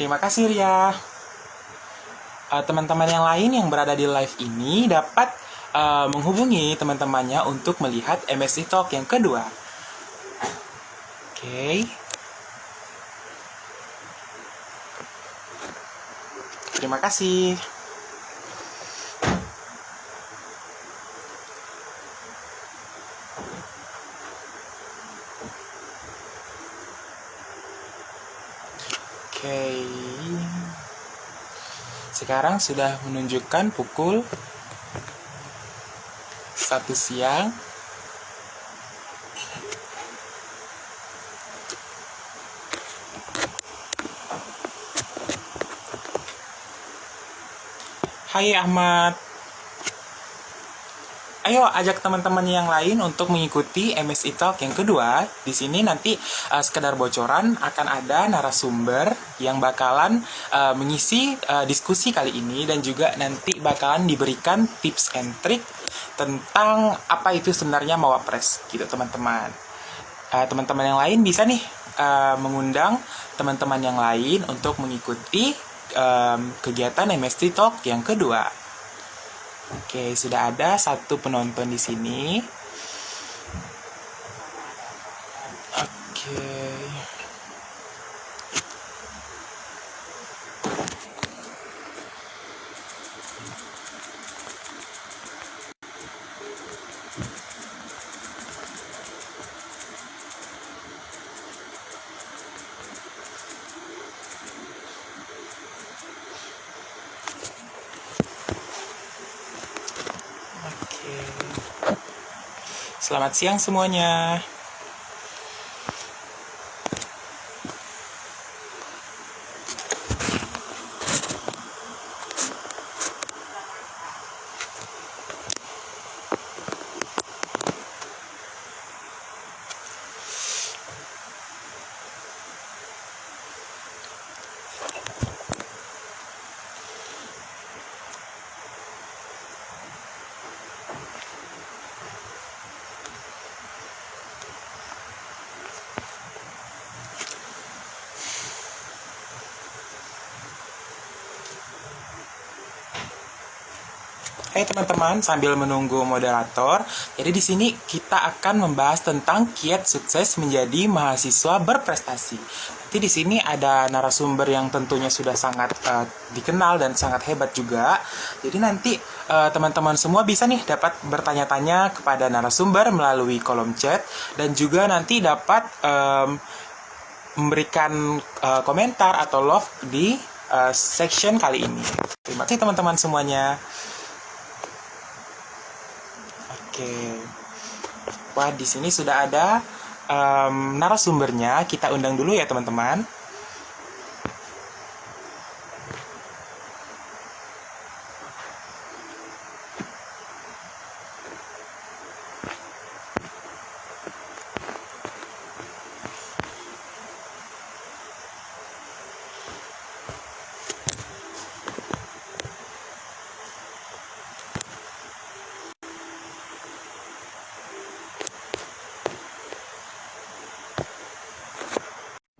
Terima kasih Ria. Teman-teman yang lain yang berada di live ini dapat menghubungi teman-temannya untuk melihat MSI Talk yang kedua. Oke. Terima kasih. Oke. Sekarang sudah menunjukkan pukul 1 siang. Hai Ahmad. Ayo ajak teman-teman yang lain untuk mengikuti MSI Talk yang kedua. Di sini nanti sekedar bocoran akan ada narasumber yang bakalan mengisi diskusi kali ini dan juga nanti bakalan diberikan tips and trick tentang apa itu sebenarnya Mawapres gitu teman-teman. Teman-teman yang lain bisa nih mengundang teman-teman yang lain untuk mengikuti kegiatan MST Talk yang kedua. Oke, sudah ada satu penonton di sini. Oke. Selamat siang semuanya. Hai teman-teman, sambil menunggu moderator, jadi di sini kita akan membahas tentang kiat sukses menjadi mahasiswa berprestasi. Nanti di sini ada narasumber yang tentunya sudah sangat dikenal dan sangat hebat juga. Jadi nanti teman-teman semua bisa nih dapat bertanya-tanya kepada narasumber melalui kolom chat dan juga nanti dapat memberikan komentar atau love di section kali ini. Terima kasih teman-teman semuanya. Oke, wah di sini sudah ada narasumbernya. Kita undang dulu ya teman-teman.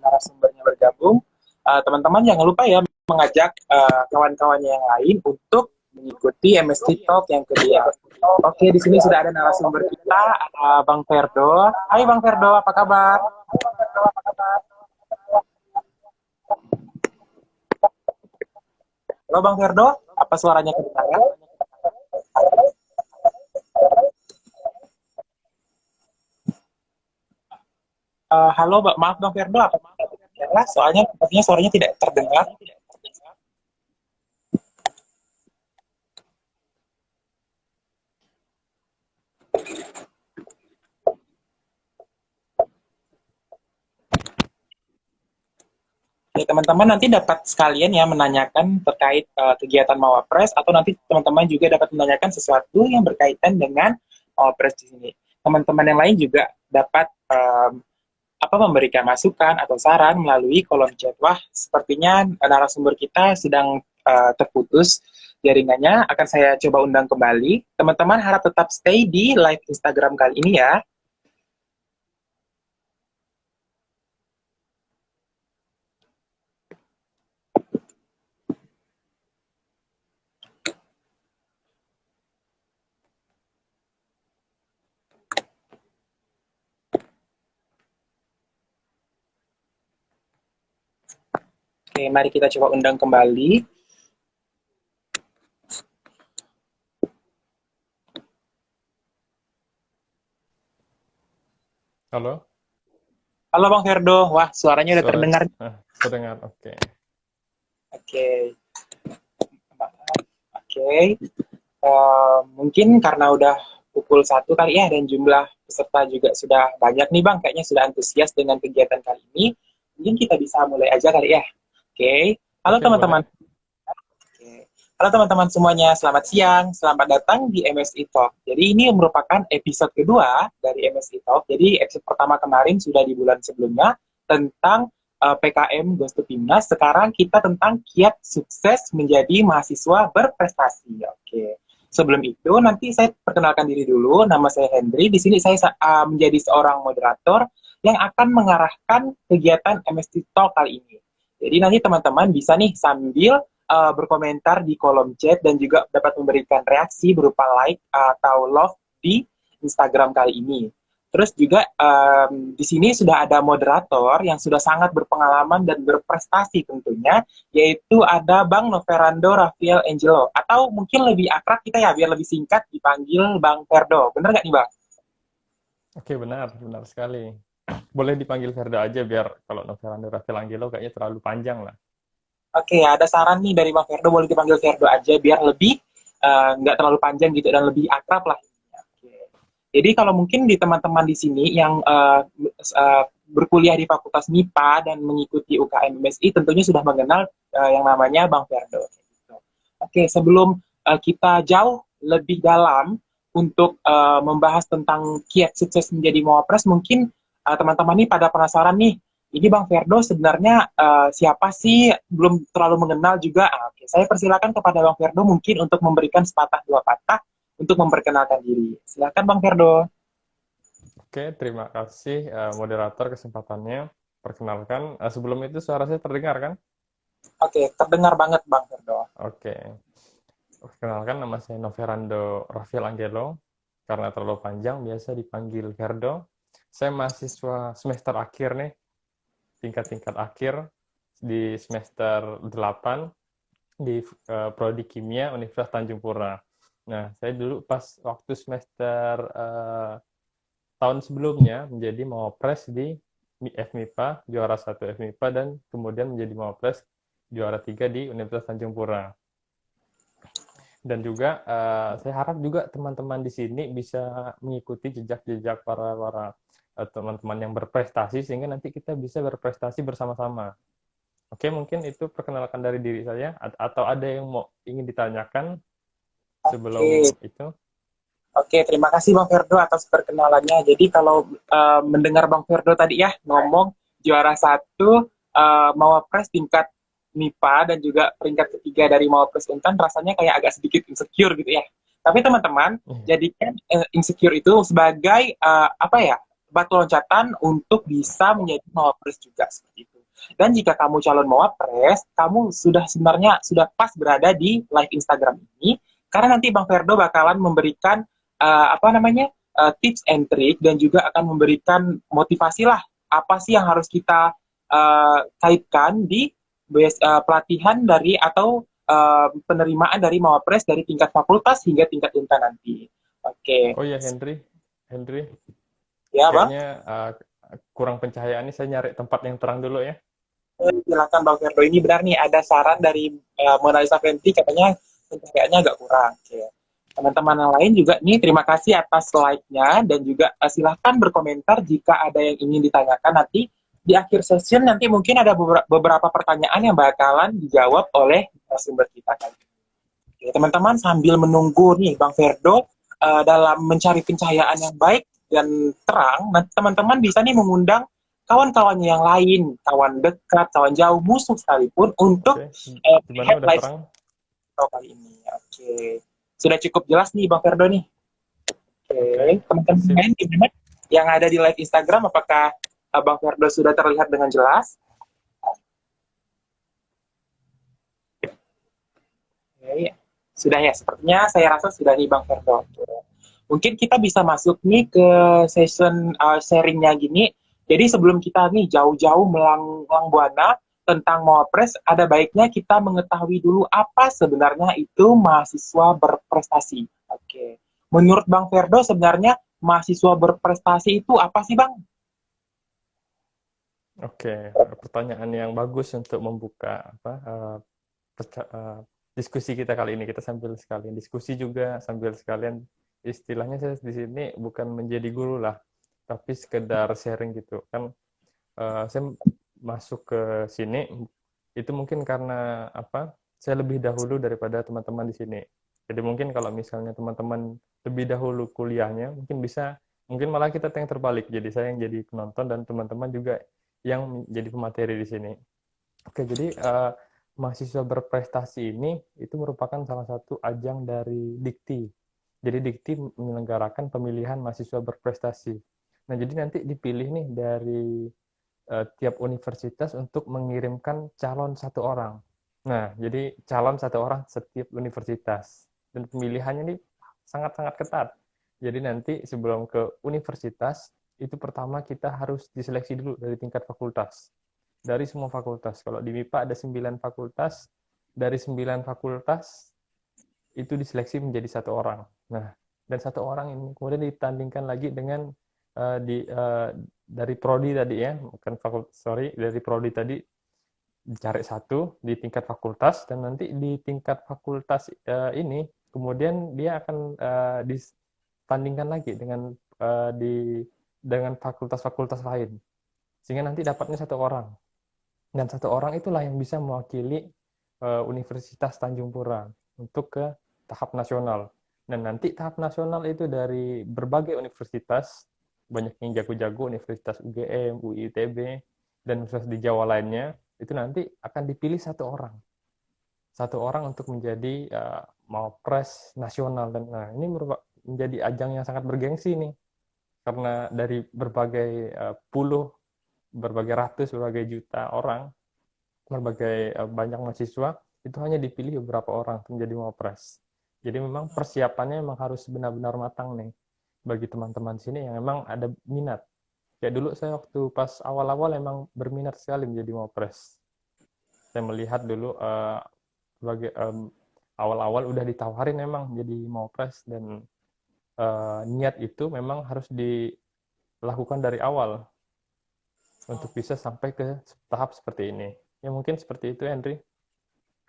Narasumbernya bergabung. Teman-teman jangan lupa ya mengajak kawan-kawannya yang lain untuk mengikuti MST Talk yang kedua. Oke, di sini sudah ada narasumber kita, Bang Ferdo. Hai Bang Ferdo, apa kabar? Halo Bang Ferdo, apa suaranya kedengaran? Halo, maaf Bang Ferdo, apa soalnya sepertinya suaranya tidak terdengar. Ya, teman-teman nanti dapat sekalian ya menanyakan terkait kegiatan Mawapres atau nanti teman-teman juga dapat menanyakan sesuatu yang berkaitan dengan Mawapres di sini. Teman-teman yang lain juga dapat memberikan masukan atau saran melalui kolom chat. Wah, sepertinya narasumber kita sedang terputus jaringannya. Akan saya coba undang kembali. Teman-teman harap tetap stay di live Instagram kali ini ya. Oke, mari kita coba undang kembali. Halo, Halo Bang Ferdo, wah suaranya udah suara terdengar. terdengar. Oke. Oke, oke. Mungkin karena udah pukul 1 kali ya dan jumlah peserta juga sudah banyak nih Bang, kayaknya sudah antusias dengan kegiatan kali ini. Mungkin kita bisa mulai aja kali ya. Oke, halo Oke, teman-teman. boleh. Oke. Halo teman-teman semuanya, selamat siang, selamat datang di MSI Talk. Jadi ini merupakan episode kedua dari MSI Talk. Jadi episode pertama kemarin sudah di bulan sebelumnya tentang PKM Ghost to Timnas. Sekarang kita tentang kiat sukses menjadi mahasiswa berprestasi. Oke. Sebelum itu nanti saya perkenalkan diri dulu. Nama saya Henry. Di sini saya menjadi seorang moderator yang akan mengarahkan kegiatan MSI Talk kali ini. Jadi nanti teman-teman bisa nih sambil berkomentar di kolom chat dan juga dapat memberikan reaksi berupa like atau love di Instagram kali ini. Terus juga di sini sudah ada moderator yang sudah sangat berpengalaman dan berprestasi tentunya, yaitu ada Bang Noverando Rafael Angelo. Atau mungkin lebih akrab kita ya, biar lebih singkat dipanggil Bang Ferdo. Bener nggak nih Bang? Oke, benar, benar sekali. Boleh dipanggil Ferda aja biar kalau Novelando Rafael Angelo kayaknya terlalu panjang lah. Oke, ada saran nih dari Bang Ferdo, boleh dipanggil Ferdo aja biar lebih nggak terlalu panjang gitu dan lebih akrab lah. Oke. Jadi kalau mungkin di teman-teman di sini yang berkuliah di Fakultas MIPA dan mengikuti UKM MSI tentunya sudah mengenal yang namanya Bang Ferdo. Gitu. Oke, sebelum kita jauh lebih dalam untuk membahas tentang kiat sukses menjadi Mawapres, mungkin teman-teman ini pada penasaran nih, ini Bang Ferdo sebenarnya siapa sih? Belum terlalu mengenal juga. Oke, saya persilakan kepada Bang Ferdo mungkin untuk memberikan sepatah dua patah untuk memperkenalkan diri. Silakan Bang Ferdo. Oke, terima kasih moderator kesempatannya. Perkenalkan, sebelum itu suara saya terdengar kan? Oke, terdengar banget Bang Ferdo. Oke. Perkenalkan, nama saya Noverando Rafael Angelo. Karena terlalu panjang, biasa dipanggil Ferdo. Saya mahasiswa semester akhir nih, tingkat-tingkat akhir di semester 8 di Prodi Kimia Universitas Tanjung Pura. Nah, saya dulu pas waktu semester tahun sebelumnya menjadi Mawapres di FMIPA, juara 1 FMIPA, dan kemudian menjadi Mawapres juara 3 di Universitas Tanjung Pura. Dan juga saya harap juga teman-teman di sini bisa mengikuti jejak-jejak para teman-teman yang berprestasi sehingga nanti kita bisa berprestasi bersama-sama. Oke, mungkin itu perkenalkan dari diri saya atau ada yang mau ingin ditanyakan Oke, sebelum itu? oke, terima kasih Bang Ferdo atas perkenalannya. Jadi kalau mendengar Bang Ferdo tadi ya ngomong juara 1 Mawapres tingkat MIPA dan juga peringkat ketiga dari Mawapres Untan rasanya kayak agak sedikit insecure gitu ya. Tapi teman-teman, jadikan insecure itu sebagai apa ya, batu loncatan untuk bisa menjadi Mawapres juga seperti itu. Dan jika kamu calon Mawapres, kamu sudah sebenarnya sudah pas berada di live Instagram ini karena nanti Bang Ferdo bakalan memberikan apa namanya tips and trick dan juga akan memberikan motivasi lah apa sih yang harus kita kaitkan di pelatihan dari atau penerimaan dari Mawapres dari tingkat fakultas hingga tingkat unta nanti. Oke, Oh ya, Henry, ya Bang. kayaknya kurang pencahayaan ini saya nyari tempat yang terang dulu ya. Silakan Bang Ferdo. Ini benar nih ada saran dari Mona Lisa Fenty katanya pencahayaannya agak kurang. Oke. Teman-teman yang lain juga nih terima kasih atas like-nya dan juga silahkan berkomentar jika ada yang ingin ditanyakan nanti di akhir session nanti mungkin ada beberapa pertanyaan yang bakalan dijawab oleh sumber kita kan. Oke, teman-teman sambil menunggu nih Bang Ferdo dalam mencari pencahayaan yang baik dan terang, nanti teman-teman bisa nih mengundang kawan-kawannya yang lain, kawan dekat, kawan jauh, musuh sekalipun untuk Oke, gimana melihat udah live terang? kali ini. Oke, sudah cukup jelas nih Bang Ferdo nih. Oke, Oke, teman-teman sip. lain gimana? Yang ada di live Instagram, apakah Bang Ferdo sudah terlihat dengan jelas? Oke, sudah ya, sepertinya saya rasa sudah nih Bang Ferdo. Mungkin kita bisa masuk nih ke session sharingnya gini. Jadi sebelum kita nih jauh-jauh melang Buana tentang Mawapres, ada baiknya kita mengetahui dulu apa sebenarnya itu mahasiswa berprestasi. Oke. Menurut Bang Ferdo, sebenarnya mahasiswa berprestasi itu apa sih, Bang? Oke, pertanyaan yang bagus untuk membuka apa diskusi kita kali ini. Kita sambil sekalian diskusi juga, sambil sekalian istilahnya saya di sini bukan menjadi guru lah, tapi sekedar sharing gitu kan. Saya masuk ke sini itu mungkin karena apa? Saya lebih dahulu daripada teman-teman di sini. Jadi mungkin kalau misalnya teman-teman lebih dahulu kuliahnya, mungkin malah kita yang terbalik. Jadi saya yang jadi penonton dan teman-teman juga yang menjadi pemateri di sini. Oke, jadi mahasiswa berprestasi ini itu merupakan salah satu ajang dari Dikti. Jadi Dikti menyelenggarakan pemilihan mahasiswa berprestasi. Nah, jadi nanti dipilih nih dari tiap universitas untuk mengirimkan calon satu orang. Nah, jadi calon satu orang setiap universitas. Dan pemilihannya ini sangat-sangat ketat. Jadi nanti sebelum ke universitas, itu pertama kita harus diseleksi dulu dari tingkat fakultas. Dari semua fakultas. Kalau di MIPA ada 9 fakultas, dari 9 fakultas itu diseleksi menjadi satu orang. Nah, dan satu orang ini kemudian ditandingkan lagi dengan dari prodi tadi ya, bukan fakultas, sorry, dari prodi tadi dicari satu di tingkat fakultas dan nanti di tingkat fakultas ini kemudian dia akan ditandingkan lagi dengan fakultas-fakultas lain sehingga nanti dapatnya satu orang dan satu orang itulah yang bisa mewakili Universitas Tanjung Pura untuk ke tahap nasional. Dan nanti tahap nasional itu dari berbagai universitas, banyak yang jago-jago, Universitas UGM, UI ITB, dan universitas di Jawa lainnya, itu nanti akan dipilih satu orang. Satu orang untuk menjadi Mawapres nasional. Dan nah, ini menjadi ajang yang sangat bergengsi nih. Karena dari berbagai puluh, berbagai ratus, berbagai juta orang, berbagai banyak mahasiswa itu hanya dipilih beberapa orang untuk menjadi Mawapres. Jadi memang persiapannya memang harus benar-benar matang nih bagi teman-teman sini yang memang ada minat. Kayak dulu saya waktu pas awal-awal emang berminat sekali menjadi Mawapres. Saya melihat dulu sebagai awal-awal udah ditawarin memang jadi Mawapres dan niat itu memang harus dilakukan dari awal untuk bisa sampai ke tahap seperti ini. Ya mungkin seperti itu, Henry.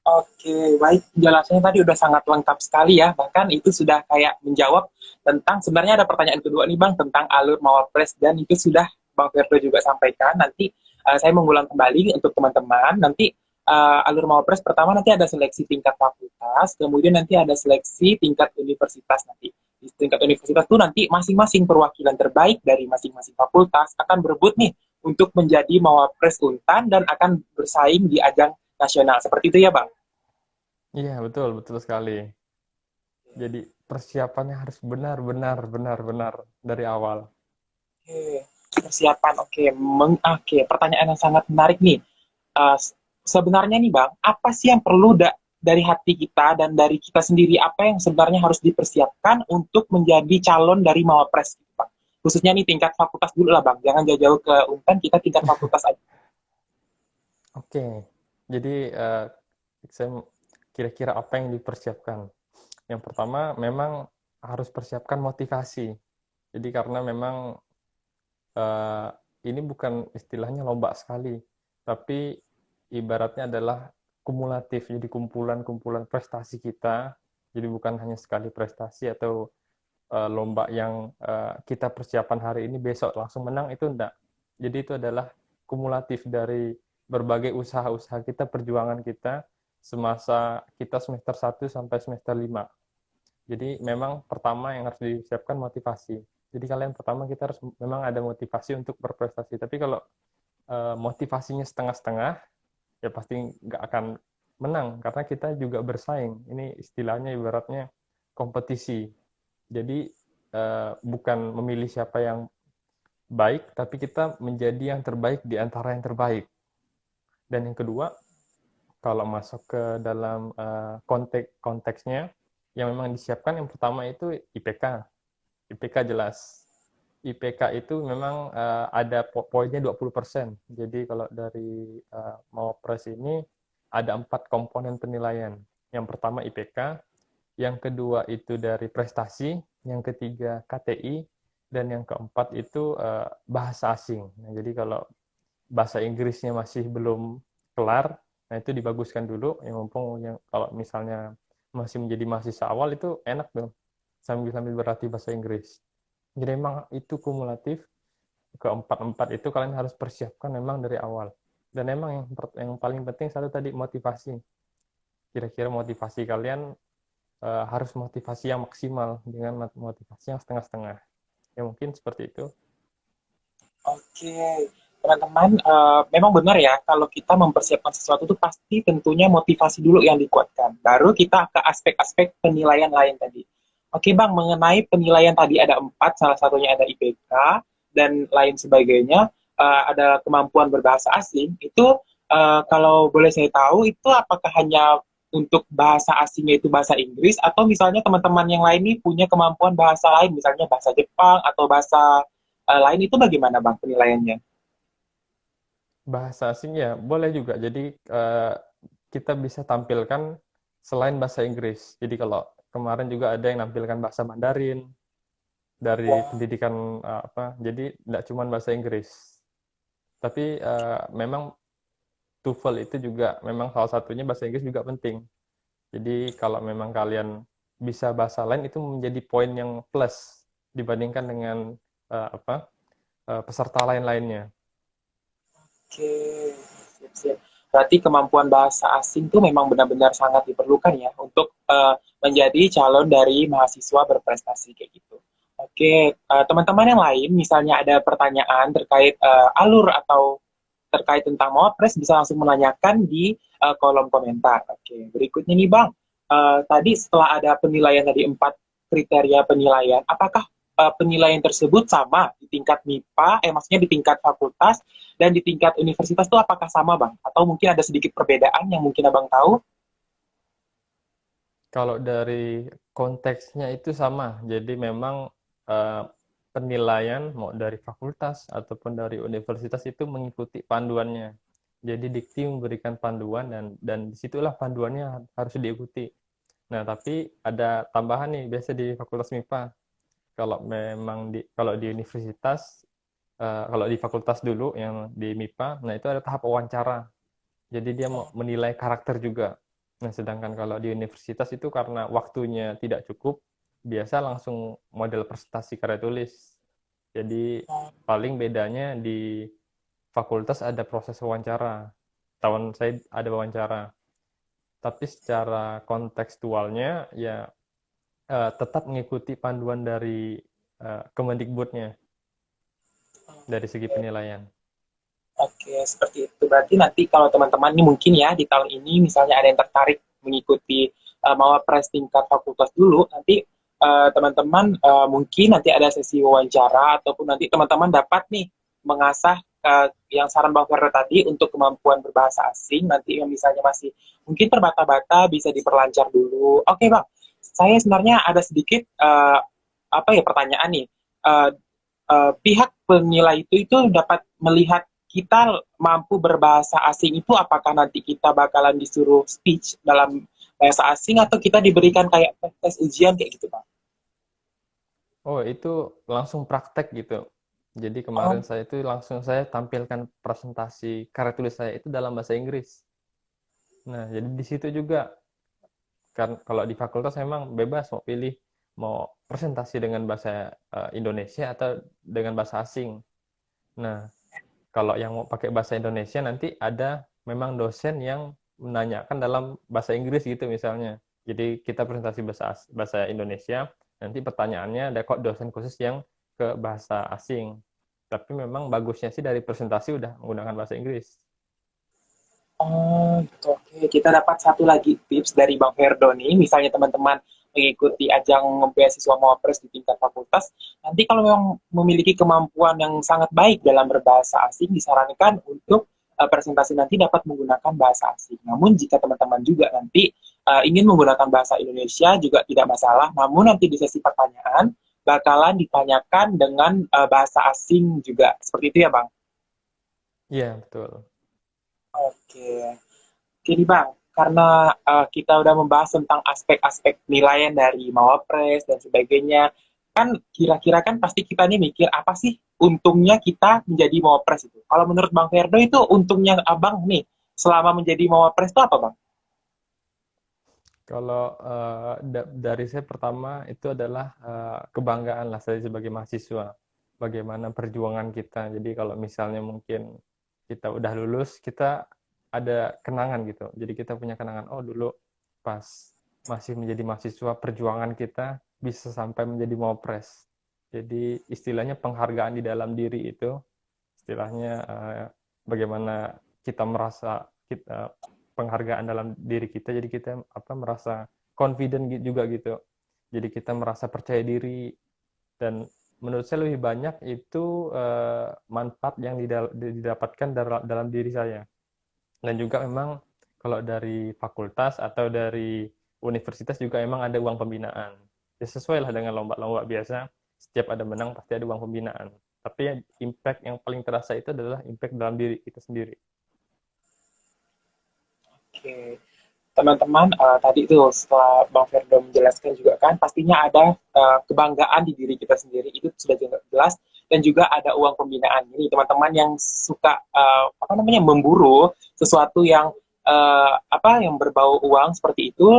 Oke, baik. Penjelasannya tadi udah sangat lengkap sekali ya. Bahkan itu sudah kayak menjawab tentang, sebenarnya ada pertanyaan kedua nih Bang, tentang alur Mawapres, dan itu sudah Bang Ferdo juga sampaikan. Nanti saya mengulang kembali untuk teman-teman. Nanti alur Mawapres pertama nanti ada seleksi tingkat fakultas, kemudian nanti ada seleksi tingkat universitas nanti. Di tingkat universitas itu nanti masing-masing perwakilan terbaik dari masing-masing fakultas akan berebut nih untuk menjadi Mawapres Untan dan akan bersaing di ajang nasional. Seperti itu ya, Bang? Iya, betul, betul sekali. Jadi persiapannya harus benar-benar dari awal. Oke, persiapan. Oke, oke. Pertanyaan yang sangat menarik nih. Uh, Sebenarnya nih, Bang, apa sih yang perlu dari hati kita dan dari kita sendiri? Apa yang sebenarnya harus dipersiapkan untuk menjadi calon dari Mawapres, gitu, Bang? Khususnya nih tingkat fakultas dulu lah, Bang. Jangan jauh-jauh ke Untan, kita tingkat fakultas aja. Oke, jadi saya kira-kira apa yang dipersiapkan? Yang pertama memang harus persiapkan motivasi. Jadi karena memang uh, ini bukan istilahnya lomba sekali, tapi ibaratnya adalah kumulatif. Jadi kumpulan-kumpulan prestasi kita. Jadi bukan hanya sekali prestasi atau lomba yang kita persiapan hari ini besok langsung menang itu enggak. Jadi itu adalah kumulatif dari berbagai usaha-usaha kita, perjuangan kita semasa kita semester 1 sampai semester 5. Jadi memang pertama yang harus disiapkan motivasi. Jadi kalian pertama kita harus memang ada motivasi untuk berprestasi. Tapi kalau motivasinya setengah-setengah, ya pasti nggak akan menang karena kita juga bersaing. Ini istilahnya ibaratnya kompetisi. Jadi bukan memilih siapa yang baik, tapi kita menjadi yang terbaik di antara yang terbaik. Dan yang kedua, kalau masuk ke dalam konteksnya, yang memang disiapkan yang pertama itu IPK. IPK jelas. IPK itu memang ada poinnya 20%. Jadi kalau dari Mawapres ini ada 4 komponen penilaian. Yang pertama IPK, yang kedua itu dari prestasi, yang ketiga KTI, dan yang keempat itu bahasa asing. Nah, jadi kalau bahasa Inggrisnya masih belum kelar, nah itu dibaguskan dulu. Yang mumpung yang kalau misalnya masih menjadi mahasiswa awal itu enak dong, sambil-sambil berlatih bahasa Inggris. Jadi memang itu kumulatif, keempat-empat itu kalian harus persiapkan memang dari awal. Dan memang yang paling penting satu tadi motivasi. Kira-kira motivasi kalian harus motivasi yang maksimal dengan motivasi yang setengah-setengah. Ya mungkin seperti itu. Oke, teman-teman, memang benar ya, kalau kita mempersiapkan sesuatu itu pasti tentunya motivasi dulu yang dikuatkan. Baru kita ke aspek-aspek penilaian lain tadi. Oke Bang, mengenai penilaian tadi ada 4, salah satunya ada IPK, dan lain sebagainya, ada kemampuan berbahasa asing, itu kalau boleh saya tahu, itu apakah hanya untuk bahasa asingnya itu bahasa Inggris, atau misalnya teman-teman yang lain ini punya kemampuan bahasa lain, misalnya bahasa Jepang, atau bahasa lain itu bagaimana Bang penilaiannya? Bahasa asing ya boleh juga. Jadi kita bisa tampilkan selain bahasa Inggris. Jadi kalau kemarin juga ada yang nampilkan bahasa Mandarin dari Wah, pendidikan apa. Jadi tidak cuma bahasa Inggris. Tapi memang TOEFL itu juga memang salah satunya bahasa Inggris juga penting. Jadi kalau memang kalian bisa bahasa lain itu menjadi poin yang plus dibandingkan dengan apa peserta lain-lainnya. oke, siap-siap. Berarti kemampuan bahasa asing itu memang benar-benar sangat diperlukan ya untuk menjadi calon dari mahasiswa berprestasi kayak gitu. Oke, teman-teman yang lain, misalnya ada pertanyaan terkait alur atau terkait tentang Mawapres bisa langsung menanyakan di kolom komentar. Oke, berikutnya nih Bang, tadi setelah ada penilaian tadi 4 kriteria penilaian, apakah penilaian tersebut sama di tingkat MIPA, maksudnya di tingkat fakultas dan di tingkat universitas itu apakah sama Bang? Atau mungkin ada sedikit perbedaan yang mungkin Abang tahu? Kalau dari konteksnya itu sama, jadi memang eh, penilaian mau dari fakultas ataupun dari universitas itu mengikuti panduannya. Jadi Dikti memberikan panduan dan disitulah panduannya harus diikuti. Nah, tapi ada tambahan nih, biasa di Fakultas MIPA. Kalau memang kalau di universitas, kalau di fakultas dulu yang di MIPA, nah itu ada tahap wawancara. Jadi dia mau menilai karakter juga. Nah, sedangkan kalau di universitas itu karena waktunya tidak cukup, biasa langsung model presentasi karya tulis. Jadi paling bedanya di fakultas ada proses wawancara. Tahun saya ada wawancara. Tapi secara kontekstualnya ya tetap mengikuti panduan dari Kemendikbudnya dari segi penilaian. Oke, seperti itu. Berarti nanti kalau teman-teman ini mungkin ya di tahun ini misalnya ada yang tertarik mengikuti Mawapres tingkat fakultas dulu, nanti teman-teman mungkin nanti ada sesi wawancara ataupun nanti teman-teman dapat nih mengasah yang saran Bang Ferro tadi untuk kemampuan berbahasa asing nanti yang misalnya masih mungkin terbata-bata bisa diperlancar dulu. Oke Bang, saya sebenarnya ada sedikit apa ya pertanyaan nih. Uh, Pihak penilai itu dapat melihat kita mampu berbahasa asing itu apakah nanti kita bakalan disuruh speech dalam bahasa asing atau kita diberikan kayak tes ujian kayak gitu Pak? Oh, itu langsung praktek gitu. Jadi kemarin Oh, saya tampilkan presentasi karya tulis saya itu dalam bahasa Inggris. Nah, jadi di situ juga kan kalau di fakultas memang bebas mau pilih mau presentasi dengan bahasa Indonesia atau dengan bahasa asing. Nah, kalau yang mau pakai bahasa Indonesia nanti ada memang dosen yang menanyakan dalam bahasa Inggris gitu misalnya. Jadi kita presentasi bahasa Indonesia, nanti pertanyaannya ada kok dosen khusus yang ke bahasa asing. Tapi memang bagusnya sih dari presentasi udah menggunakan bahasa Inggris. oh, gitu. Oke, kita dapat satu lagi tips dari Bang Ferdo nih. Misalnya teman-teman mengikuti ajang beasiswa Mawapres di tingkat fakultas, nanti kalau memang memiliki kemampuan yang sangat baik dalam berbahasa asing, disarankan untuk presentasi nanti dapat menggunakan bahasa asing. Namun jika teman-teman juga nanti ingin menggunakan bahasa Indonesia juga tidak masalah. Namun nanti di sesi pertanyaan bakalan ditanyakan dengan bahasa asing juga. Seperti itu ya, Bang? Iya, betul. Oke. Oke nih Bang, karena kita udah membahas tentang aspek-aspek penilaian dari Mawapres dan sebagainya, kan kira-kira kan pasti kita nih mikir apa sih untungnya kita menjadi Mawapres itu. Kalau menurut Bang Ferdo itu untungnya Abang nih selama menjadi Mawapres itu apa Bang? Kalau dari saya pertama itu adalah kebanggaan lah saya sebagai mahasiswa. Bagaimana perjuangan kita. Jadi kalau misalnya mungkin kita udah lulus, kita ada kenangan gitu. Jadi kita punya kenangan, oh dulu pas masih menjadi mahasiswa, perjuangan kita bisa sampai menjadi Mawapres. Jadi istilahnya penghargaan di dalam diri itu, istilahnya bagaimana kita merasa kita penghargaan dalam diri kita, jadi kita merasa confident juga gitu, jadi kita merasa percaya diri. Dan menurut saya lebih banyak itu manfaat yang didapatkan dalam diri saya. Dan juga memang kalau dari fakultas atau dari universitas juga memang ada uang pembinaan. Ya sesuai lah dengan lomba-lomba biasa, setiap ada menang pasti ada uang pembinaan. Tapi impact yang paling terasa itu adalah impact dalam diri kita sendiri. Oke, teman-teman tadi tuh setelah Bang Ferdo menjelaskan juga kan pastinya ada kebanggaan di diri kita sendiri itu sudah jelas dan juga ada uang pembinaan. Ini teman-teman yang suka apa namanya memburu sesuatu yang yang berbau uang seperti itu,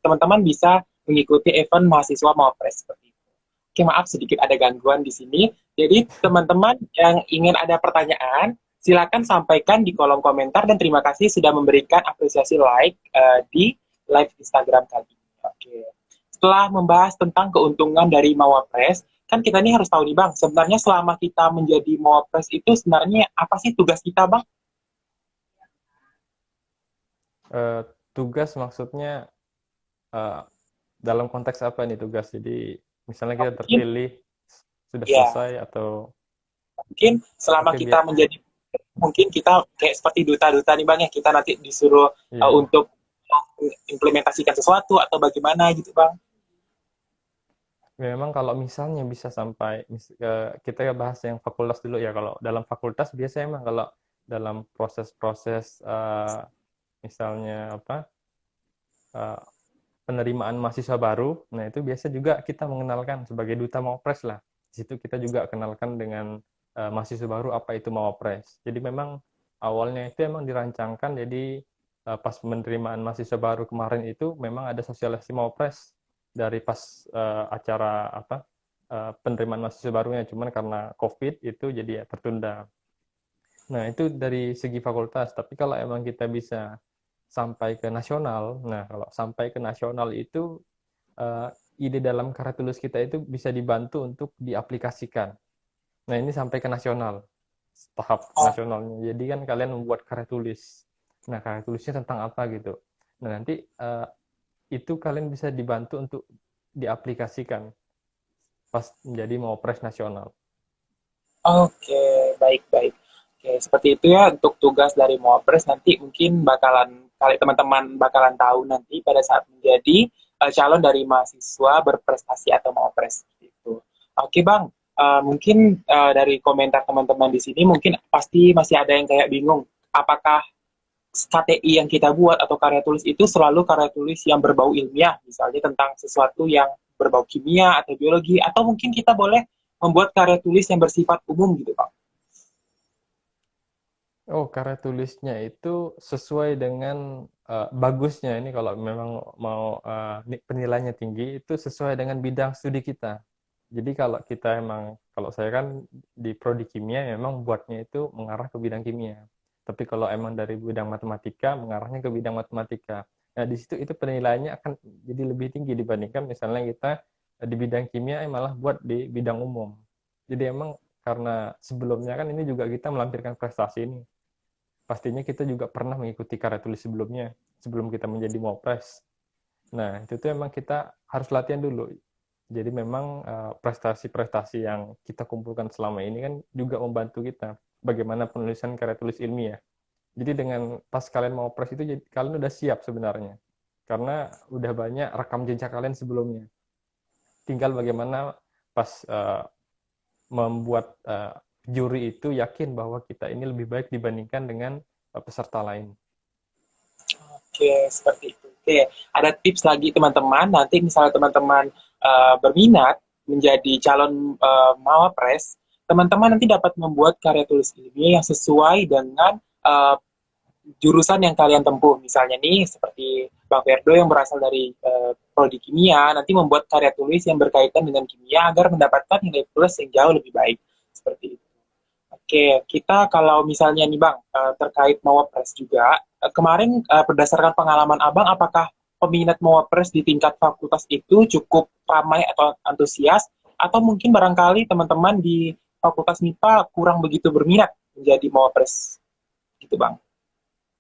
teman-teman bisa mengikuti event mahasiswa Mawapres seperti itu. Oke, maaf sedikit ada gangguan di sini. Jadi teman-teman yang ingin ada pertanyaan silakan sampaikan di kolom komentar dan terima kasih sudah memberikan apresiasi like di live Instagram kali ini. Oke. Setelah membahas tentang keuntungan dari Mawapres, kan kita ini harus tahu nih Bang, sebenarnya selama kita menjadi Mawapres itu sebenarnya apa sih tugas kita Bang? Tugas maksudnya dalam konteks apa nih tugas? Jadi misalnya kita Mungkin, terpilih sudah ya, selesai atau mungkin selama oke kita menjadi, mungkin kita kayak seperti duta-duta nih Bang ya, kita nanti disuruh ya. untuk implementasikan sesuatu atau bagaimana gitu Bang. Memang kalau misalnya bisa sampai kita bahas yang fakultas dulu ya. Kalau dalam fakultas biasanya emang kalau dalam proses-proses misalnya uh, penerimaan mahasiswa baru, nah itu biasa juga kita mengenalkan sebagai duta Mawapres lah. Di situ kita juga kenalkan dengan mahasiswa baru apa itu Mawapres. Jadi memang awalnya itu emang dirancangkan, jadi pas penerimaan mahasiswa baru kemarin itu memang ada sosialisasi Mawapres dari pas acara penerimaan mahasiswa barunya, cuman karena COVID itu jadi ya tertunda. Nah, itu dari segi fakultas. Tapi kalau emang kita bisa sampai ke nasional, nah kalau sampai ke nasional itu ide dalam karya tulis kita itu bisa dibantu untuk diaplikasikan. Nah, ini sampai ke nasional, tahap Oh, nasionalnya. Jadi kan kalian membuat karya tulis. Nah, karya tulisnya tentang apa gitu. Nah, nanti itu kalian bisa dibantu untuk diaplikasikan pas menjadi Mawapres nasional. oke, baik-baik. Oke, seperti itu ya untuk tugas dari Mawapres nanti mungkin bakalan kali teman-teman bakalan tahu nanti pada saat menjadi calon dari mahasiswa berprestasi atau Mawapres seperti itu. Oke, Bang. Mungkin dari komentar teman-teman di sini mungkin pasti masih ada yang kayak bingung apakah KTI yang kita buat atau karya tulis itu selalu karya tulis yang berbau ilmiah, misalnya tentang sesuatu yang berbau kimia atau biologi, atau mungkin kita boleh membuat karya tulis yang bersifat umum gitu, Pak. Oh, karya tulisnya itu sesuai dengan bagusnya ini kalau memang mau penilaiannya tinggi itu sesuai dengan bidang studi kita. Jadi kalau kita emang kalau saya kan di prodi kimia memang buatnya itu mengarah ke bidang kimia. Tapi kalau emang dari bidang matematika mengarahnya ke bidang matematika. Nah, di situ itu penilaiannya akan jadi lebih tinggi dibandingkan misalnya kita di bidang kimia malah buat di bidang umum. Jadi emang karena sebelumnya kan ini juga kita melampirkan prestasi ini, pastinya kita juga pernah mengikuti karya tulis sebelumnya, sebelum kita menjadi Mawapres. Nah, itu tuh emang kita harus latihan dulu. Jadi memang prestasi-prestasi yang kita kumpulkan selama ini kan juga membantu kita bagaimana penulisan karya tulis ilmiah. Jadi dengan pas kalian Mawapres itu kalian udah siap sebenarnya. Karena udah banyak rekam jejak kalian sebelumnya. Tinggal bagaimana pas membuat juri itu yakin bahwa kita ini lebih baik dibandingkan dengan peserta lain. Oke, seperti itu. Oke, ada tips lagi teman-teman. Nanti misalnya teman-teman berminat menjadi calon mawapres, teman-teman nanti dapat membuat karya tulis ilmiah yang sesuai dengan jurusan yang kalian tempuh. Misalnya nih, seperti Bang Ferdo yang berasal dari prodi kimia, nanti membuat karya tulis yang berkaitan dengan kimia agar mendapatkan nilai plus yang jauh lebih baik. Seperti itu. Oke, kita kalau misalnya nih Bang, terkait Mawapres juga, kemarin berdasarkan pengalaman Abang, apakah peminat Mawapres di tingkat fakultas itu cukup ramai atau antusias, atau mungkin barangkali teman-teman di fakultas MIPA kurang begitu berminat menjadi Mawapres, gitu Bang?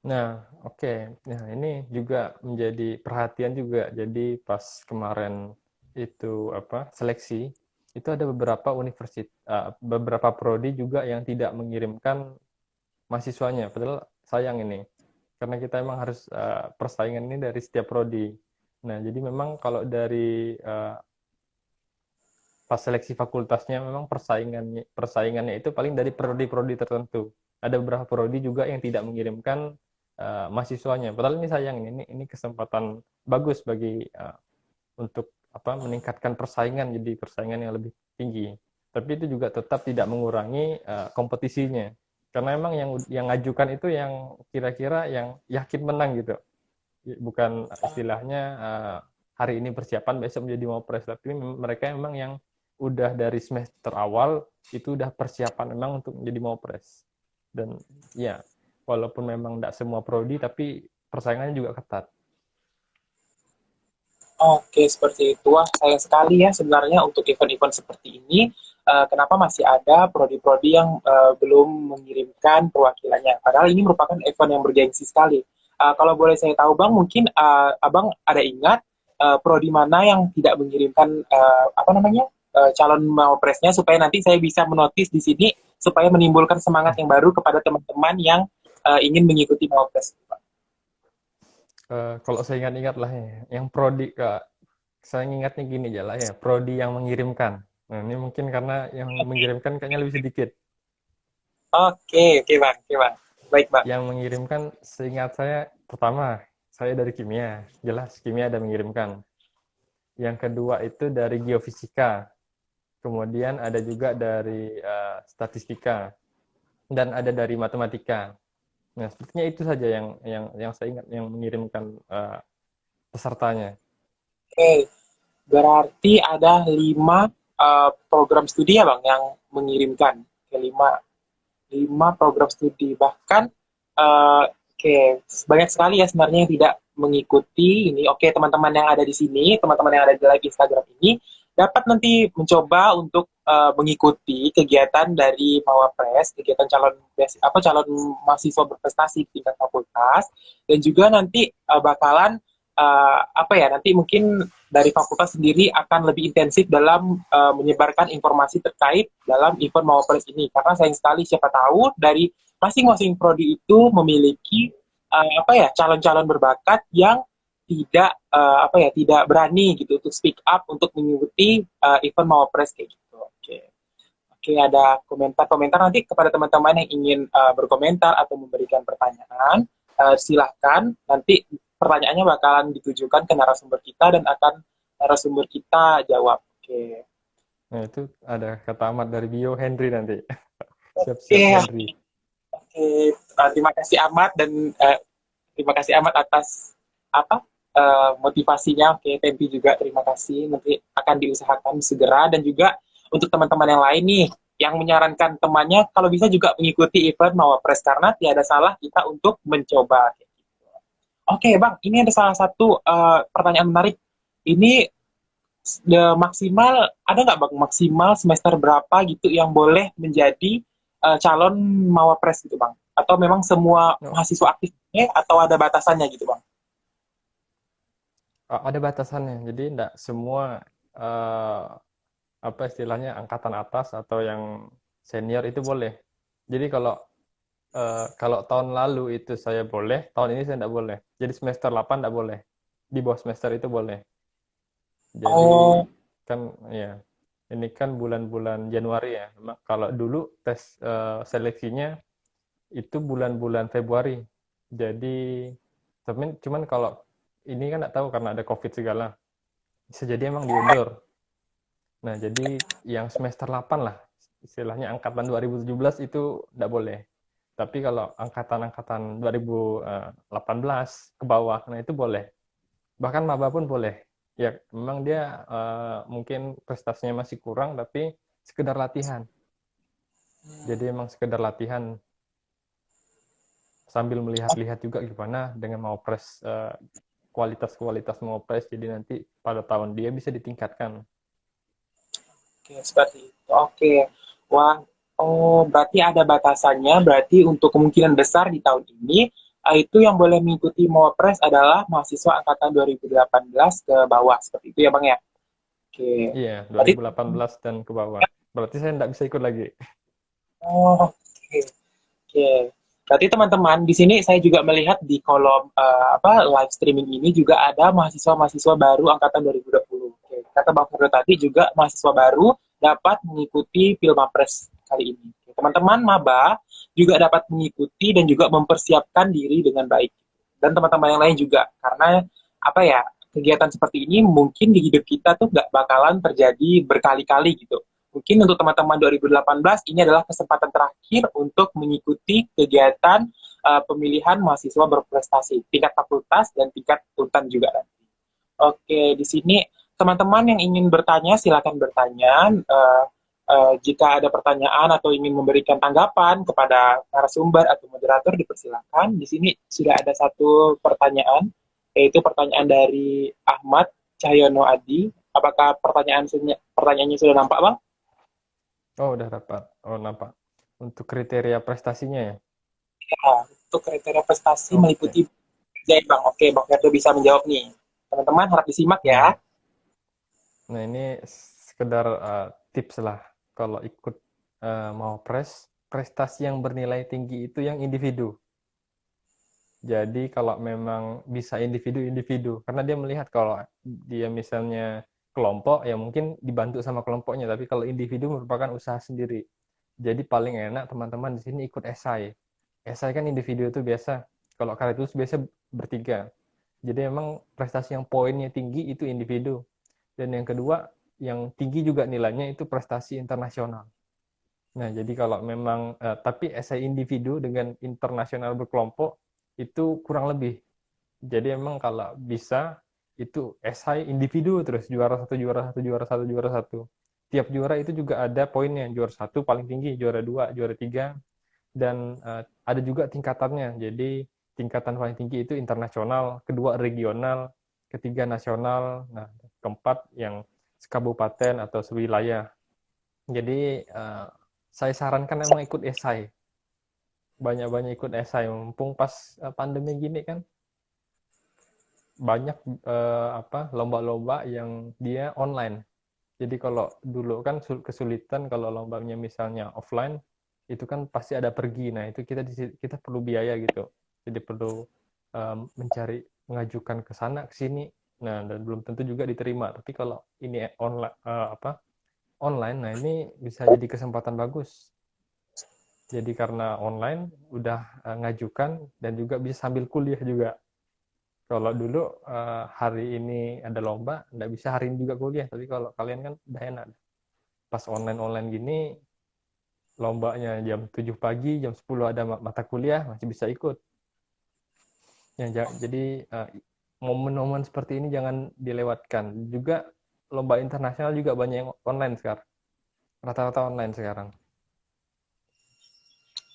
Nah, oke. Nah, ini juga menjadi perhatian juga. Jadi pas kemarin itu seleksi, itu ada beberapa beberapa prodi juga yang tidak mengirimkan mahasiswanya. Padahal sayang ini, karena kita emang harus persaingan ini dari setiap prodi. Nah, jadi memang kalau dari pas seleksi fakultasnya memang persaingannya itu paling dari prodi-prodi tertentu. Ada beberapa prodi juga yang tidak mengirimkan mahasiswanya. Padahal ini sayang, ini kesempatan bagus bagi untuk meningkatkan persaingan, jadi persaingan yang lebih tinggi. Tapi itu juga tetap tidak mengurangi kompetisinya. Karena memang yang ngajukan itu yang kira-kira yang yakin menang gitu. Bukan istilahnya hari ini persiapan besok menjadi mawapres, tapi mereka memang yang udah dari semester awal itu udah persiapan memang untuk menjadi mawapres. Dan ya, walaupun memang tidak semua prodi, tapi persaingannya juga ketat. Oke, seperti itu. Wah, sayang sekali ya sebenarnya untuk event-event seperti ini, kenapa masih ada prodi-prodi yang belum mengirimkan perwakilannya. Padahal ini merupakan event yang bergengsi sekali. Kalau boleh saya tahu, Bang, mungkin Abang ada ingat prodi mana yang tidak mengirimkan calon mawapresnya supaya nanti saya bisa menotis di sini supaya menimbulkan semangat yang baru kepada teman-teman yang ingin mengikuti mawapres. Kalau saya ingat-ingat lah ya, yang prodi saya ingatnya gini aja lah ya, prodi yang mengirimkan. Nah, ini mungkin karena yang mengirimkan kayaknya lebih sedikit. Oke, Bang, oke, Bang. Baik, Bang. Yang mengirimkan seingat saya, pertama, saya dari kimia. Jelas, kimia ada mengirimkan. Yang kedua itu dari geofisika. Kemudian ada juga dari statistika. Dan ada dari matematika. Nah, sepertinya itu saja yang saya ingat yang mengirimkan pesertanya. Oke, berarti ada 5 program studi ya Bang yang mengirimkan. Oke, 5 program studi. Bahkan oke, banyak sekali ya sebenarnya yang tidak mengikuti ini. Oke, teman-teman yang ada di sini, teman-teman yang ada di live Instagram ini dapat nanti mencoba untuk mengikuti kegiatan dari Mawapres, kegiatan calon mahasiswa berprestasi di tingkat fakultas, dan juga nanti bakalan nanti mungkin dari fakultas sendiri akan lebih intensif dalam menyebarkan informasi terkait dalam event Mawapres ini, karena sayang sekali siapa tahu dari masing-masing prodi itu memiliki calon-calon berbakat yang tidak berani gitu untuk speak up untuk mengikuti event Mawapres kayak gitu. Oke, ada komentar-komentar nanti kepada teman-teman yang ingin berkomentar atau memberikan pertanyaan, silahkan nanti pertanyaannya bakalan ditujukan ke narasumber kita dan akan narasumber kita jawab. Oke. Nah, itu ada kata Ahmad dari Bio Henry nanti. Siap-siap Oke, Henry. oke. Terima kasih Ahmad dan terima kasih Ahmad atas motivasinya. Oke, Tempi juga terima kasih. Nanti akan diusahakan segera, dan juga untuk teman-teman yang lain nih yang menyarankan temannya kalau bisa juga mengikuti event Mawapres, karena tiada salah kita untuk mencoba. Oke, Bang, ini ada salah satu pertanyaan menarik. Ini maksimal, ada nggak Bang, maksimal semester berapa gitu yang boleh menjadi calon Mawapres gitu Bang? Atau memang semua No, mahasiswa aktifnya atau ada batasannya gitu Bang? ada batasannya. Jadi tidak semua istilahnya angkatan atas atau yang senior itu boleh. Jadi kalau tahun lalu itu saya boleh, tahun ini saya tidak boleh. Jadi semester 8 tidak boleh. Di bawah semester itu boleh. Jadi Oh, kan ya. Ini kan bulan-bulan Januari ya. Kalau dulu tes seleksinya itu bulan-bulan Februari. Jadi cuman kalau ini kan nggak tahu karena ada COVID segala. Bisa jadi emang diundur. Nah, jadi yang semester 8 lah, istilahnya angkatan 2017 itu nggak boleh. Tapi kalau angkatan-angkatan 2018 ke bawah, nah itu boleh. Bahkan maba pun boleh. Ya, memang dia mungkin prestasinya masih kurang, tapi sekedar latihan. Jadi emang sekedar latihan sambil melihat-lihat juga gimana dengan mau pres kualitas-kualitas mau pres. Jadi nanti pada tahun dia bisa ditingkatkan. Oke, seperti itu. Oke. Wah, oh berarti ada batasannya. Berarti untuk kemungkinan besar di tahun ini itu yang boleh mengikuti Mawapres adalah mahasiswa angkatan 2018 ke bawah. Seperti itu ya, Bang ya. Oke. Iya, Berarti 2018 dan ke bawah. Berarti saya nggak bisa ikut lagi. oh, oke. Oke. Berarti teman-teman di sini saya juga melihat di kolom live streaming ini juga ada mahasiswa-mahasiswa baru angkatan 2020. Oke. Kata Bang Firdo tadi juga mahasiswa baru dapat mengikuti Pilmapres kali ini. Oke. Teman-teman maba juga dapat mengikuti dan juga mempersiapkan diri dengan baik. Dan teman-teman yang lain juga karena apa ya, kegiatan seperti ini mungkin di hidup kita tuh nggak bakalan terjadi berkali-kali gitu. Mungkin untuk teman-teman 2018 ini adalah kesempatan terakhir untuk mengikuti kegiatan pemilihan mahasiswa berprestasi tingkat fakultas dan tingkat tuntan juga nanti. Oke, di sini teman-teman yang ingin bertanya silakan bertanya. Jika ada pertanyaan atau ingin memberikan tanggapan kepada narasumber atau moderator dipersilakan. Di sini sudah ada satu pertanyaan, yaitu pertanyaan dari Ahmad Cahyono Adi. Apakah pertanyaannya sudah nampak, Bang? Oh, udah dapat. Oh, nampak. Untuk kriteria prestasinya ya? Ya, untuk kriteria prestasi Oke. meliputi ya, Bang. Oke, Bang Ferdo bisa menjawab nih. Teman-teman harap disimak Nah, ya. nah ini sekedar tips lah. Kalau ikut mau prestasi yang bernilai tinggi itu yang individu. Jadi kalau memang bisa individu-individu, karena dia melihat kalau dia misalnya kelompok, ya mungkin dibantu sama kelompoknya. Tapi kalau individu merupakan usaha sendiri. Jadi paling enak teman-teman di sini ikut esai. Esai kan individu itu biasa. Kalau Karitus biasa bertiga. Jadi memang prestasi yang poinnya tinggi itu individu. Dan yang kedua, yang tinggi juga nilainya itu prestasi internasional. Nah, jadi kalau memang, tapi esai individu dengan internasional berkelompok itu kurang lebih. Jadi memang kalau bisa itu esai individu terus juara satu, juara satu, juara satu, juara satu. Tiap juara itu juga ada poinnya. Juara satu paling tinggi, juara dua, juara tiga, dan ada juga tingkatannya. Jadi tingkatan paling tinggi itu internasional, kedua regional, ketiga nasional, nah keempat yang sekabupaten atau sewilayah. Jadi saya sarankan emang ikut esai, banyak-banyak ikut esai, mumpung pas pandemi gini kan banyak lomba-lomba yang dia online. Jadi kalau dulu kan kesulitan kalau lombanya misalnya offline, itu kan pasti ada pergi. Nah, itu kita perlu biaya gitu. Jadi perlu mencari mengajukan ke sana ke sini. Nah, dan belum tentu juga diterima. Tapi kalau ini online, nah ini bisa jadi kesempatan bagus. Jadi karena online udah ngajukan dan juga bisa sambil kuliah juga. Kalau dulu hari ini ada lomba, nggak bisa hari ini juga kuliah. Tapi kalau kalian kan udah enak. Pas online-online gini, lombanya jam 7 pagi, jam 10 ada mata kuliah, masih bisa ikut. Ya, jadi momen-momen seperti ini jangan dilewatkan. Juga lomba internasional juga banyak yang online sekarang. Rata-rata online sekarang.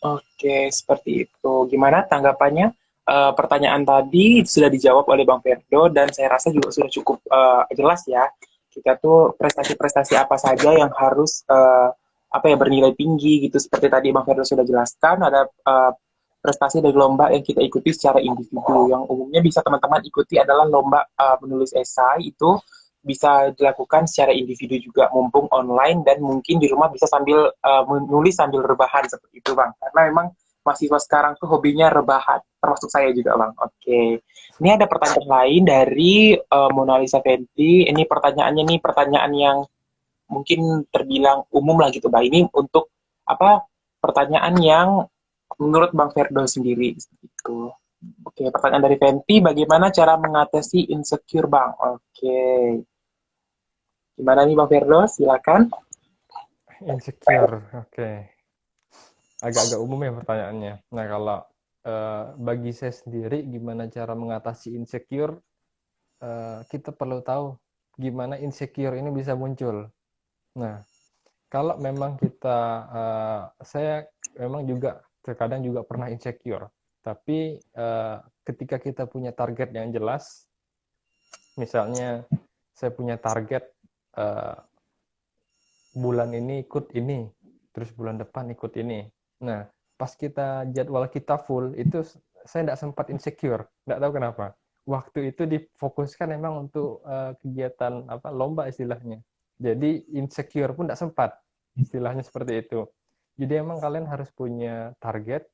Oke, seperti itu. Gimana tanggapannya? Pertanyaan tadi sudah dijawab oleh Bang Ferdo dan saya rasa juga sudah cukup jelas ya. Kita tuh prestasi-prestasi apa saja yang harus bernilai tinggi gitu. Seperti tadi Bang Ferdo sudah jelaskan, ada prestasi dari lomba yang kita ikuti secara individu. Yang umumnya bisa teman-teman ikuti adalah lomba menulis esai, itu bisa dilakukan secara individu juga mumpung online dan mungkin di rumah bisa sambil menulis sambil rebahan seperti itu Bang, karena memang mahasiswa sekarang tuh hobinya rebahan, termasuk saya juga Bang. Oke, ini ada pertanyaan lain dari Mona Lisa Fenty. Ini pertanyaannya nih pertanyaan yang mungkin terbilang umum lah gitu, Mbak. Ini untuk apa pertanyaan yang menurut Bang Ferdo sendiri gitu. Oke, pertanyaan dari Venti, bagaimana cara mengatasi insecure, Bang? Oke. Gimana nih Bang Ferdo? Silakan. Insecure, oke. Agak-agak umum ya pertanyaannya. Nah, kalau bagi saya sendiri, gimana cara mengatasi insecure, kita perlu tahu gimana insecure ini bisa muncul. Nah, kalau memang saya memang juga terkadang juga pernah insecure. Tapi ketika kita punya target yang jelas, misalnya saya punya target eh, bulan ini ikut ini, terus bulan depan ikut ini. Nah, pas jadwal kita full, itu saya tidak sempat insecure, tidak tahu kenapa. Waktu itu difokuskan memang untuk kegiatan apa lomba istilahnya. Jadi insecure pun tidak sempat, istilahnya seperti itu. Jadi emang kalian harus punya target,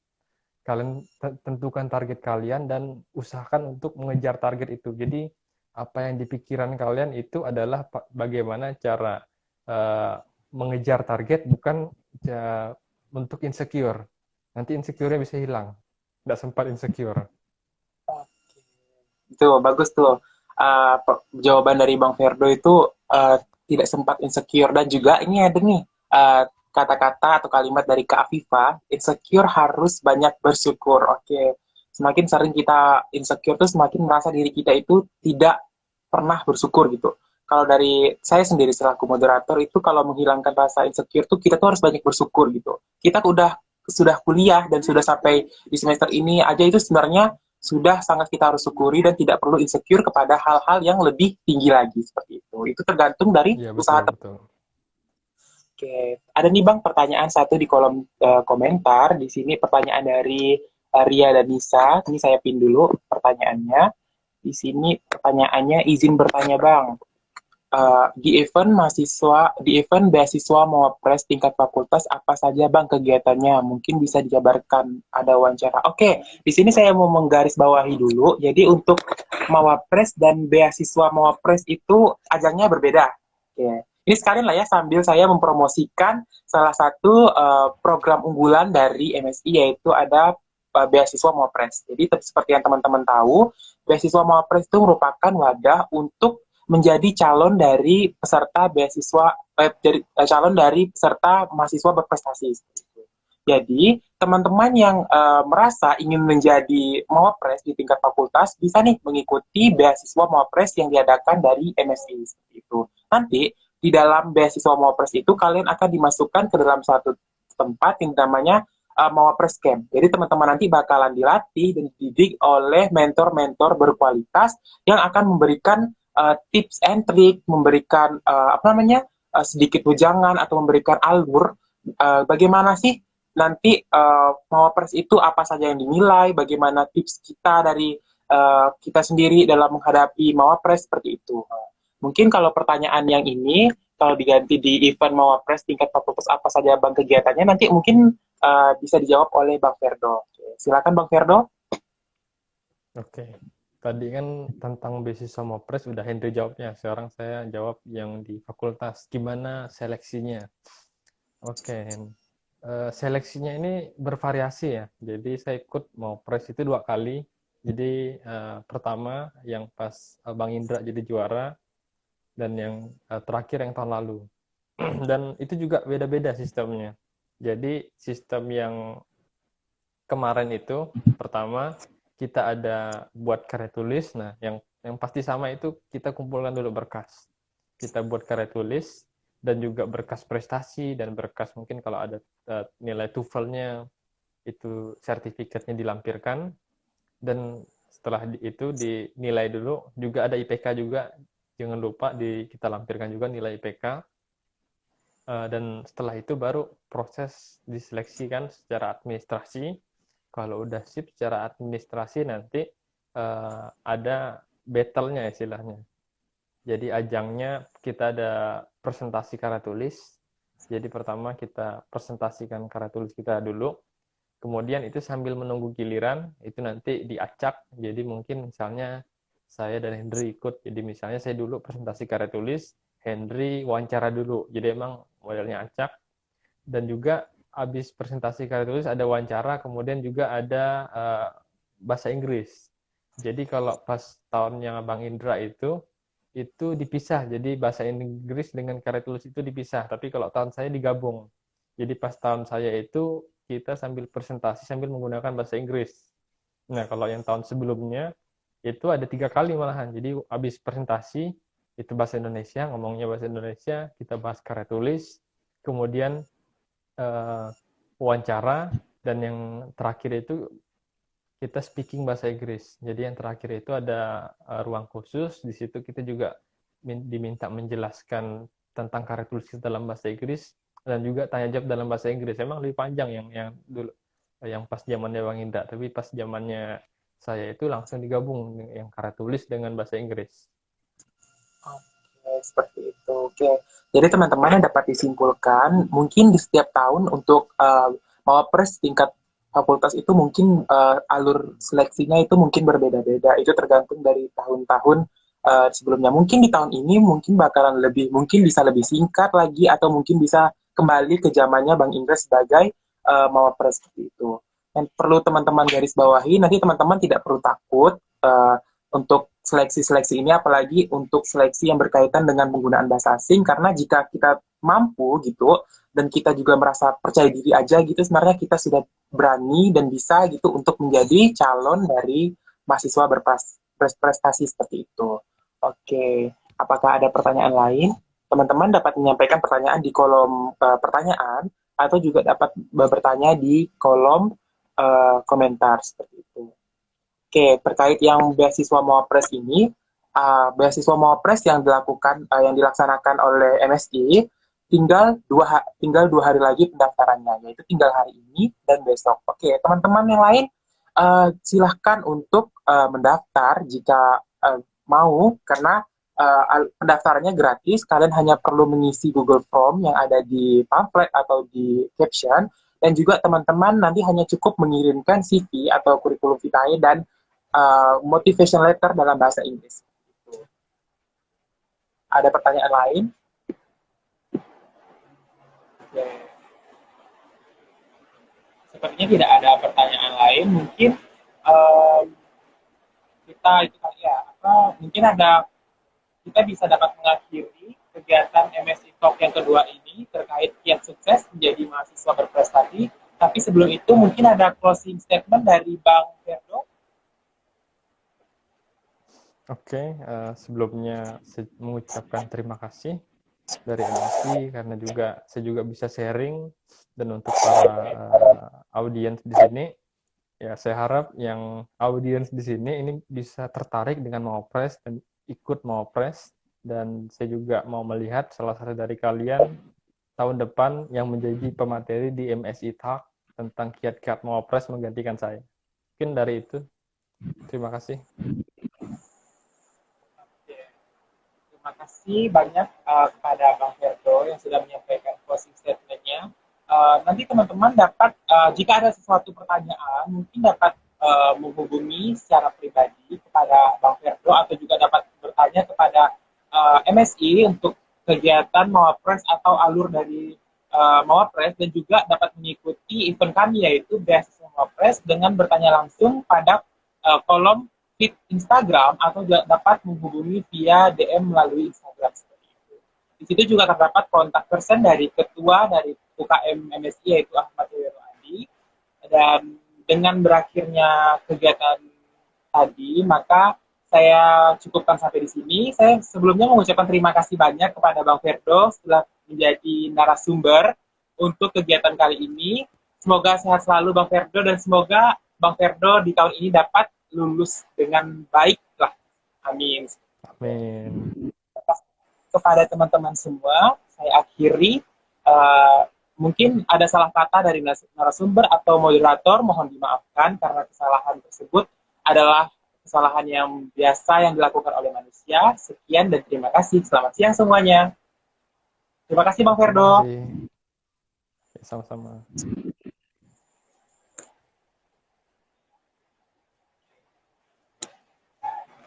kalian tentukan target kalian dan usahakan untuk mengejar target itu. Jadi apa yang di pikiran kalian itu adalah bagaimana cara uh, mengejar target, bukan untuk insecure. Nanti insecure-nya bisa hilang. Tidak sempat insecure. Itu bagus tuh. Jawaban dari Bang Ferdo itu tidak sempat insecure, dan juga ini ada nih kata-kata atau kalimat dari Kak Afifa, insecure harus banyak bersyukur. Oke. Semakin sering kita insecure tuh semakin merasa diri kita itu tidak pernah bersyukur gitu. Kalau dari saya sendiri selaku moderator itu, kalau menghilangkan rasa insecure tuh kita tuh harus banyak bersyukur gitu. Kita sudah kuliah dan sudah sampai di semester ini aja, itu sebenarnya sudah sangat kita harus syukuri dan tidak perlu insecure kepada hal-hal yang lebih tinggi lagi seperti itu. Itu tergantung dari Iya, usaha. betul, betul. Oke, ada nih Bang pertanyaan satu di kolom komentar. Di sini pertanyaan dari Ria dan Nisa. Ini saya pin dulu pertanyaannya. Di sini pertanyaannya, izin bertanya Bang. Di event beasiswa Mawapres tingkat fakultas apa saja Bang kegiatannya? Mungkin bisa dijabarkan, ada wawancara. Oke, di sini saya mau menggarisbawahi dulu. Jadi untuk Mawapres dan beasiswa Mawapres itu ajangnya berbeda. Oke. Ini sekalian lah ya, sambil saya mempromosikan salah satu program unggulan dari MSI, yaitu ada beasiswa Mawapres. Jadi seperti yang teman-teman tahu, beasiswa Mawapres itu merupakan wadah untuk menjadi calon dari peserta beasiswa, calon dari peserta mahasiswa berprestasi. Jadi teman-teman yang merasa ingin menjadi Mawapres di tingkat fakultas bisa nih mengikuti beasiswa Mawapres yang diadakan dari MSI seperti itu. Nanti di dalam beasiswa Mawapres itu kalian akan dimasukkan ke dalam suatu tempat yang namanya Mawapres Camp. Jadi teman-teman nanti bakalan dilatih dan dididik oleh mentor-mentor berkualitas yang akan memberikan tips and trick, memberikan sedikit wejangan atau memberikan alur bagaimana sih nanti Mawapres itu apa saja yang dinilai, bagaimana tips kita dari kita sendiri dalam menghadapi Mawapres seperti itu. Mungkin kalau pertanyaan yang ini, kalau diganti di event Mawapres tingkat fakultas apa saja Bang kegiatannya, nanti mungkin bisa dijawab oleh Bang Ferdo. Oke, silakan Bang Ferdo. Oke. Tadi kan tentang beasiswa Mawapres udah Henry jawabnya. Sekarang saya jawab yang di fakultas. Gimana seleksinya? Oke. Seleksinya ini bervariasi ya. Jadi saya ikut Mawapres itu 2 kali. Jadi pertama yang pas Bang Indra jadi juara, dan yang terakhir yang tahun lalu. Dan itu juga beda-beda sistemnya. Jadi sistem yang kemarin itu, pertama kita ada buat karya tulis. Nah, yang pasti sama itu kita kumpulkan dulu berkas. Kita buat karya tulis dan juga berkas prestasi dan berkas mungkin kalau ada nilai TOEFL-nya itu sertifikatnya dilampirkan, dan setelah itu dinilai dulu. Juga ada IPK juga, jangan lupa kita lampirkan juga nilai IPK. Dan setelah itu baru proses diseleksikan secara administrasi. Kalau udah sip secara administrasi, nanti ada battle-nya istilahnya. Jadi ajangnya kita ada presentasi karya tulis. Jadi pertama kita presentasikan karya tulis kita dulu. Kemudian itu sambil menunggu giliran, itu nanti diacak. Jadi mungkin misalnya saya dan Hendry ikut. Jadi misalnya saya dulu presentasi karya tulis, Henry wawancara dulu. Jadi emang modelnya acak. Dan juga habis presentasi karya tulis ada wawancara, kemudian juga ada bahasa Inggris. Jadi kalau pas tahunnya Bang Indra itu dipisah. Jadi bahasa Inggris dengan karya tulis itu dipisah. Tapi kalau tahun saya digabung. Jadi pas tahun saya itu kita sambil presentasi sambil menggunakan bahasa Inggris. Nah, kalau yang tahun sebelumnya itu ada 3 kali malahan. Jadi habis presentasi itu bahasa Indonesia, ngomongnya bahasa Indonesia, kita bahas karya tulis, kemudian wawancara, dan yang terakhir itu kita speaking bahasa Inggris. Jadi yang terakhir itu ada ruang khusus, di situ kita juga diminta menjelaskan tentang karya tulis dalam bahasa Inggris dan juga tanya jawab dalam bahasa Inggris. Emang lebih panjang yang dulu, yang pas zamannya Bang Indah, tapi pas zamannya saya itu langsung digabung yang karya tulis dengan bahasa Inggris. Oke, seperti itu. Oke, jadi teman-teman yang dapat disimpulkan, mungkin di setiap tahun untuk Mawapres tingkat fakultas itu mungkin alur seleksinya itu mungkin berbeda-beda. Itu tergantung dari tahun-tahun sebelumnya. Mungkin di tahun ini mungkin bakalan lebih, mungkin bisa lebih singkat lagi, atau mungkin bisa kembali ke zamannya Bang Indra sebagai Mawapres seperti itu. Dan perlu teman-teman garis bawahi, nanti teman-teman tidak perlu takut untuk seleksi-seleksi ini, apalagi untuk seleksi yang berkaitan dengan penggunaan bahasa asing, karena jika kita mampu gitu, dan kita juga merasa percaya diri aja gitu, sebenarnya kita sudah berani dan bisa gitu untuk menjadi calon dari mahasiswa berprestasi seperti itu. Oke, apakah ada pertanyaan lain? Teman-teman dapat menyampaikan pertanyaan di kolom pertanyaan, atau juga dapat bertanya di kolom komentar seperti itu. Oke, terkait yang beasiswa Mawapres ini, beasiswa Mawapres yang dilaksanakan oleh MSI tinggal 2 hari lagi pendaftarannya, yaitu tinggal hari ini dan besok. Oke, teman-teman yang lain silahkan untuk mendaftar jika mau, karena pendaftarannya gratis. Kalian hanya perlu mengisi Google Form yang ada di pamflet atau di caption, dan juga teman-teman nanti hanya cukup mengirimkan CV atau kurikulum vitae dan motivation letter dalam bahasa Inggris. Ada pertanyaan lain? Oke. Sepertinya tidak ada pertanyaan lain. Mungkin kita itu kali ya, mungkin kita bisa dapat mengakhiri kegiatan MSI Talk yang kedua ini terkait kiat sukses menjadi mahasiswa berprestasi. Tapi sebelum itu mungkin ada closing statement dari Bang Ferdo. Oke, sebelumnya saya mengucapkan terima kasih dari MSI karena saya juga bisa sharing, dan untuk para audiens di sini, ya saya harap yang audiens di sini ini bisa tertarik dengan Mawapres dan ikut Mawapres, dan saya juga mau melihat salah satu dari kalian tahun depan yang menjadi pemateri di MSI Talk tentang kiat-kiat Mawapres menggantikan saya. Mungkin dari itu. Terima kasih. Terima kasih banyak kepada Bang Ferdo yang sudah menyampaikan closing statement-nya. Nanti teman-teman dapat, jika ada sesuatu pertanyaan, mungkin dapat menghubungi secara pribadi kepada Bang Ferdo, atau juga dapat bertanya kepada MSI untuk kegiatan Mawapres atau alur dari Mawapres, dan juga dapat mengikuti event kami yaitu beasiswa Mawapres dengan bertanya langsung pada kolom feed Instagram, atau dapat menghubungi via DM melalui Instagram seperti itu. Di situ juga terdapat kontak person dari ketua dari UKM MSI yaitu Ahmad Heru Adi. Dan dengan berakhirnya kegiatan tadi, maka saya cukupkan sampai di sini. Saya sebelumnya mengucapkan terima kasih banyak kepada Bang Ferdo setelah menjadi narasumber untuk kegiatan kali ini. Semoga sehat selalu Bang Ferdo, dan semoga Bang Ferdo di tahun ini dapat lulus dengan baik lah. Amin. Amin. Kepada teman-teman semua, saya akhiri. Mungkin ada salah kata dari narasumber atau moderator, mohon dimaafkan karena kesalahan tersebut adalah kesalahan yang biasa yang dilakukan oleh manusia. Sekian dan terima kasih. Selamat siang semuanya. Terima kasih Bang Ferdo. Sama-sama.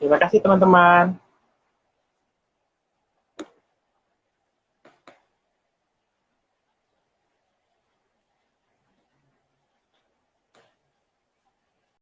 Terima kasih teman-teman.